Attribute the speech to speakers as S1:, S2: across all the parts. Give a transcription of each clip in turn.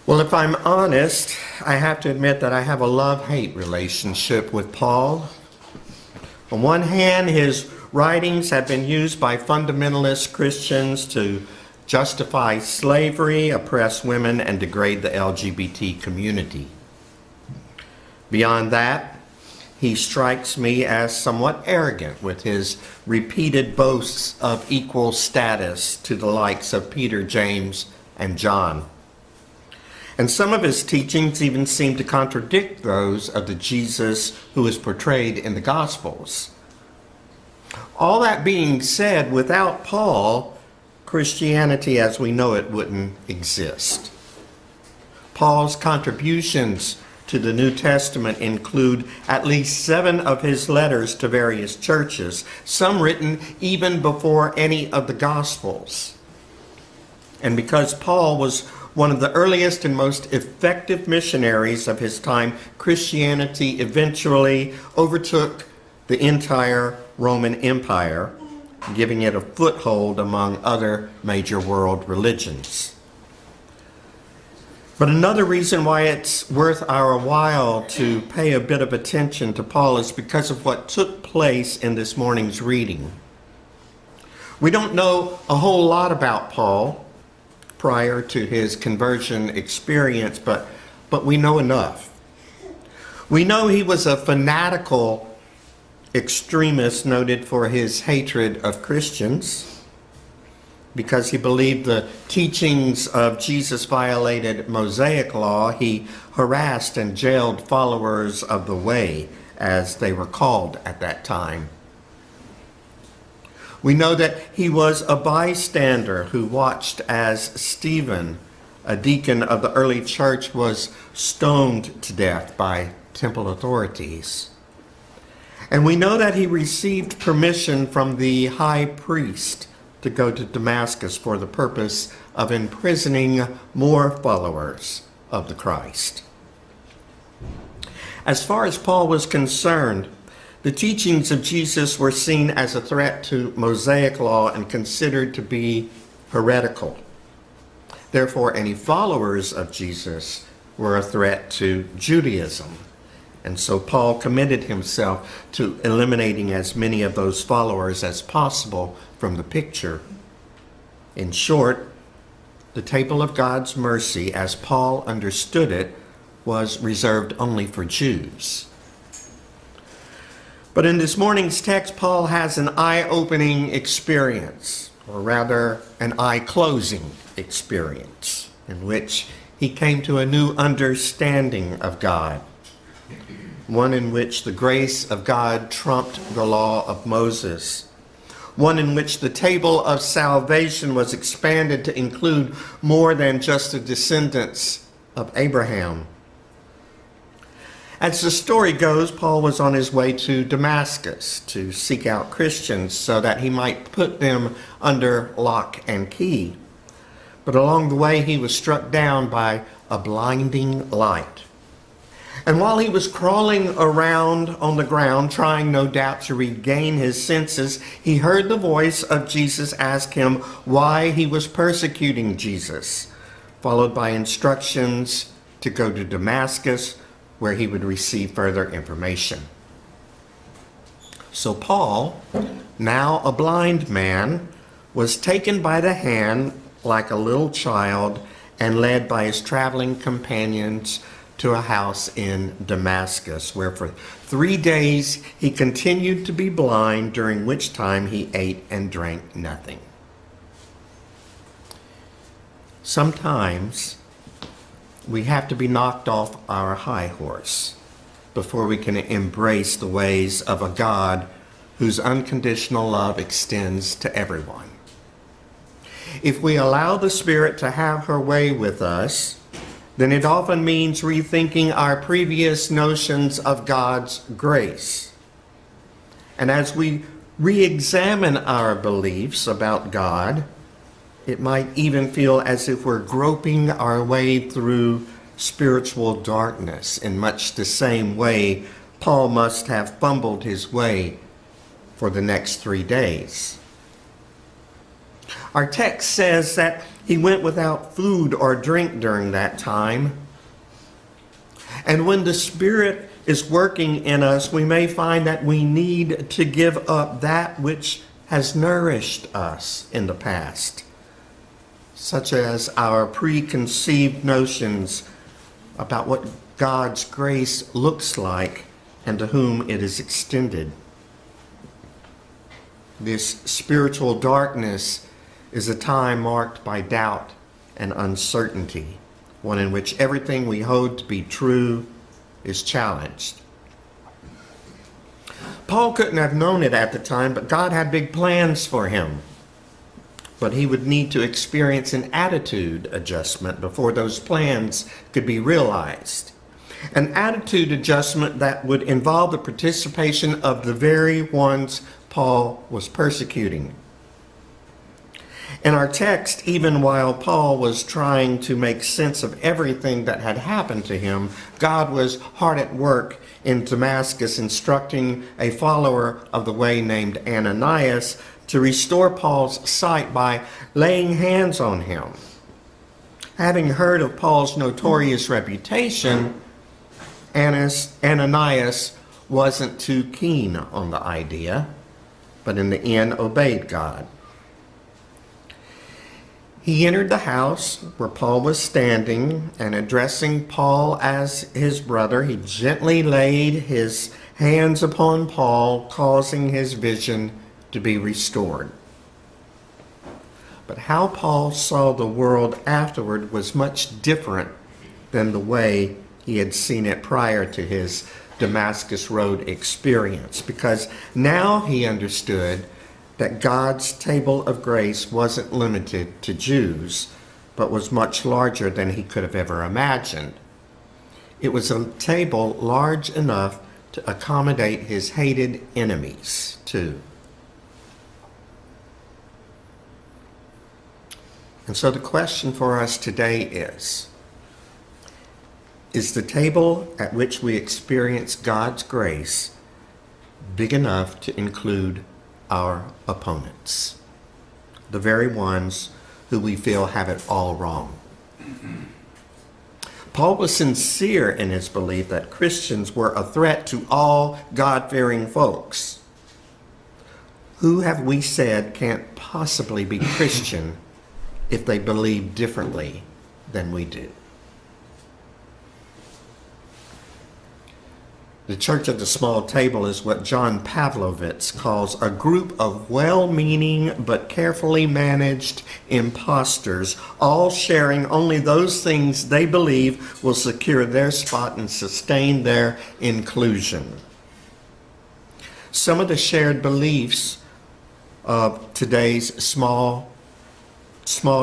S1: Well, if I'm honest, I have to admit that I have a love-hate relationship with Paul. On one hand, his writings have been used by fundamentalist Christians to justify slavery, oppress women, and degrade the LGBT community. Beyond that, he strikes me as somewhat arrogant with his repeated boasts of equal status to the likes of Peter, James, and John. And some of his teachings even seem to contradict those of the Jesus who is portrayed in the Gospels. All that being said, without Paul, Christianity as we know it wouldn't exist. Paul's contributions to the New Testament include at least 7 of his letters to various churches, some written even before any of the Gospels. And because Paul was one of the earliest and most effective missionaries of his time, Christianity eventually overtook the entire Roman Empire, giving it a foothold among other major world religions. But another reason why it's worth our while to pay a bit of attention to Paul is because of what took place in this morning's reading. We don't know a whole lot about Paul prior to his conversion experience, but we know enough. We know he was a fanatical extremist noted for his hatred of Christians because he believed the teachings of Jesus violated Mosaic law. He harassed and jailed followers of the way, as they were called at that time. We know that he was a bystander who watched as Stephen, a deacon of the early church, was stoned to death by temple authorities. And we know that he received permission from the high priest to go to Damascus for the purpose of imprisoning more followers of the Christ. As far as Paul was concerned, the teachings of Jesus were seen as a threat to Mosaic law and considered to be heretical. Therefore, any followers of Jesus were a threat to Judaism. And so Paul committed himself to eliminating as many of those followers as possible from the picture. In short, the table of God's mercy, as Paul understood it, was reserved only for Jews. But in this morning's text, Paul has an eye-opening experience, or rather an eye-closing experience, in which he came to a new understanding of God, one in which the grace of God trumped the law of Moses, one in which the table of salvation was expanded to include more than just the descendants of Abraham. As the story goes, Paul was on his way to Damascus to seek out Christians so that he might put them under lock and key. But along the way, he was struck down by a blinding light. And while he was crawling around on the ground, trying no doubt to regain his senses, he heard the voice of Jesus ask him why he was persecuting Jesus, followed by instructions to go to Damascus, where he would receive further information. So Paul, now a blind man, was taken by the hand like a little child and led by his traveling companions to a house in Damascus, where for 3 days he continued to be blind, during which time he ate and drank nothing. Sometimes we have to be knocked off our high horse before we can embrace the ways of a God whose unconditional love extends to everyone. If we allow the Spirit to have her way with us, then it often means rethinking our previous notions of God's grace. And as we re-examine our beliefs about God, it might even feel as if we're groping our way through spiritual darkness in much the same way Paul must have fumbled his way for the next 3 days. Our text says that He went without food or drink during that time. And when the Spirit is working in us, we may find that we need to give up that which has nourished us in the past, such as our preconceived notions about what God's grace looks like and to whom it is extended. This spiritual darkness is a time marked by doubt and uncertainty, one in which everything we hold to be true is challenged. Paul couldn't have known it at the time, but God had big plans for him. But he would need to experience an attitude adjustment before those plans could be realized. An attitude adjustment that would involve the participation of the very ones Paul was persecuting. In our text, even while Paul was trying to make sense of everything that had happened to him, God was hard at work in Damascus, instructing a follower of the way named Ananias to restore Paul's sight by laying hands on him. Having heard of Paul's notorious reputation, Ananias wasn't too keen on the idea, but in the end obeyed God. He entered the house where Paul was standing, and addressing Paul as his brother, he gently laid his hands upon Paul, causing his vision to be restored. But how Paul saw the world afterward was much different than the way he had seen it prior to his Damascus Road experience, because now he understood that God's table of grace wasn't limited to Jews, but was much larger than he could have ever imagined. It was a table large enough to accommodate his hated enemies, too. And so the question for us today is the table at which we experience God's grace big enough to include our opponents, the very ones who we feel have it all wrong? Paul was sincere in his belief that Christians were a threat to all God-fearing folks. Who have we said can't possibly be Christian if they believe differently than we do? The Church of the Small Table is what John Pavlovitz calls a group of well-meaning but carefully managed imposters, all sharing only those things they believe will secure their spot and sustain their inclusion. Some of the shared beliefs of today's small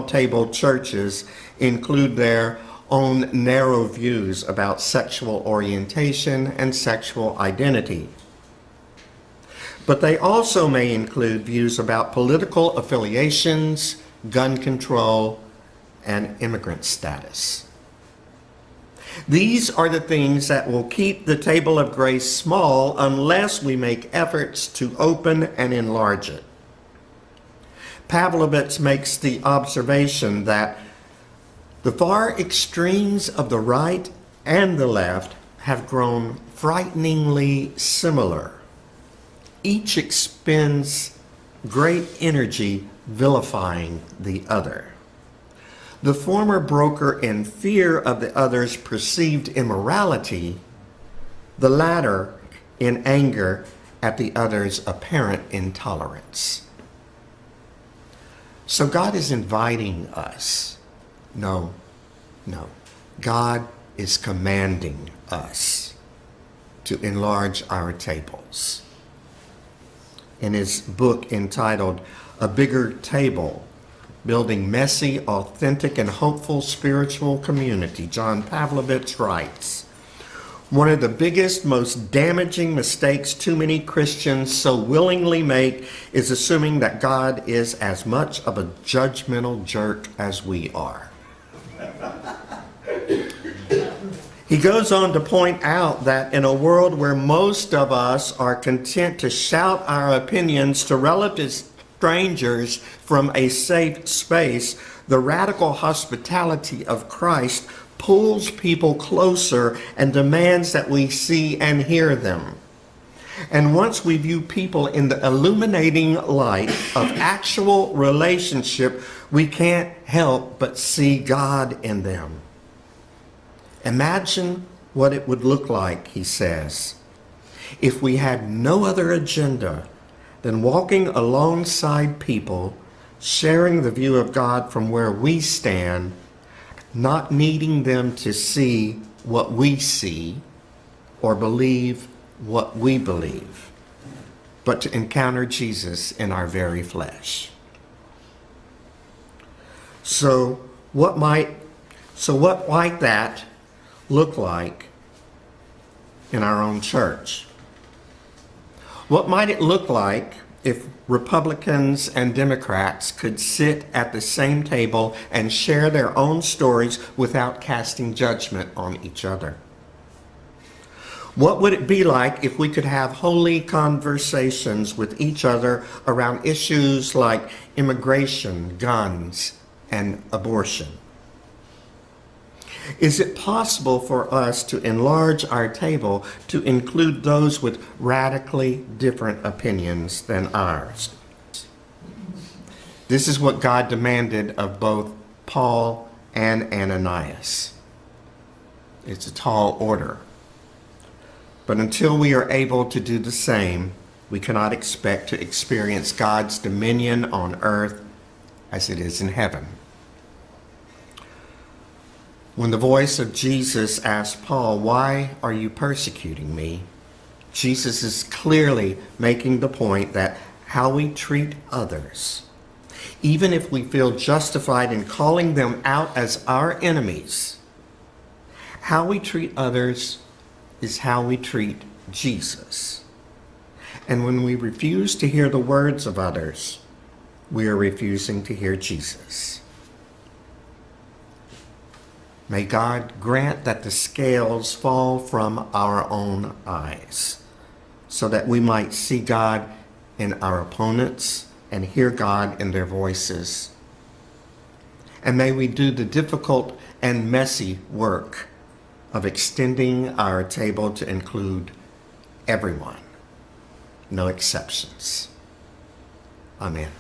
S1: table churches include their own narrow views about sexual orientation and sexual identity. But they also may include views about political affiliations, gun control, and immigrant status. These are the things that will keep the table of grace small unless we make efforts to open and enlarge it. Pavlovitz makes the observation that the far extremes of the right and the left have grown frighteningly similar. Each expends great energy vilifying the other. The former broker in fear of the other's perceived immorality, the latter in anger at the other's apparent intolerance. So God is inviting us. No. God is commanding us to enlarge our tables. In his book entitled A Bigger Table, Building Messy, Authentic, and Hopeful Spiritual Community, John Pavlovitz writes, "One of the biggest, most damaging mistakes too many Christians so willingly make is assuming that God is as much of a judgmental jerk as we are." He goes on to point out that in a world where most of us are content to shout our opinions to relatives strangers from a safe space, the radical hospitality of Christ pulls people closer and demands that we see and hear them. And once we view people in the illuminating light of actual relationship, we can't help but see God in them. Imagine what it would look like, he says, if we had no other agenda than walking alongside people, sharing the view of God from where we stand, not needing them to see what we see or believe what we believe, but to encounter Jesus in our very flesh. So what might that look like in our own church? What might it look like if Republicans and Democrats could sit at the same table and share their own stories without casting judgment on each other? What would it be like if we could have holy conversations with each other around issues like immigration, guns, and abortion? Is it possible for us to enlarge our table to include those with radically different opinions than ours? This is what God demanded of both Paul and Ananias. It's a tall order. But until we are able to do the same, we cannot expect to experience God's dominion on earth as it is in heaven. When the voice of Jesus asked Paul, "Why are you persecuting me?" Jesus is clearly making the point that how we treat others, even if we feel justified in calling them out as our enemies, how we treat others is how we treat Jesus. And when we refuse to hear the words of others, we are refusing to hear Jesus. May God grant that the scales fall from our own eyes, so that we might see God in our opponents and hear God in their voices. And may we do the difficult and messy work of extending our table to include everyone, no exceptions. Amen.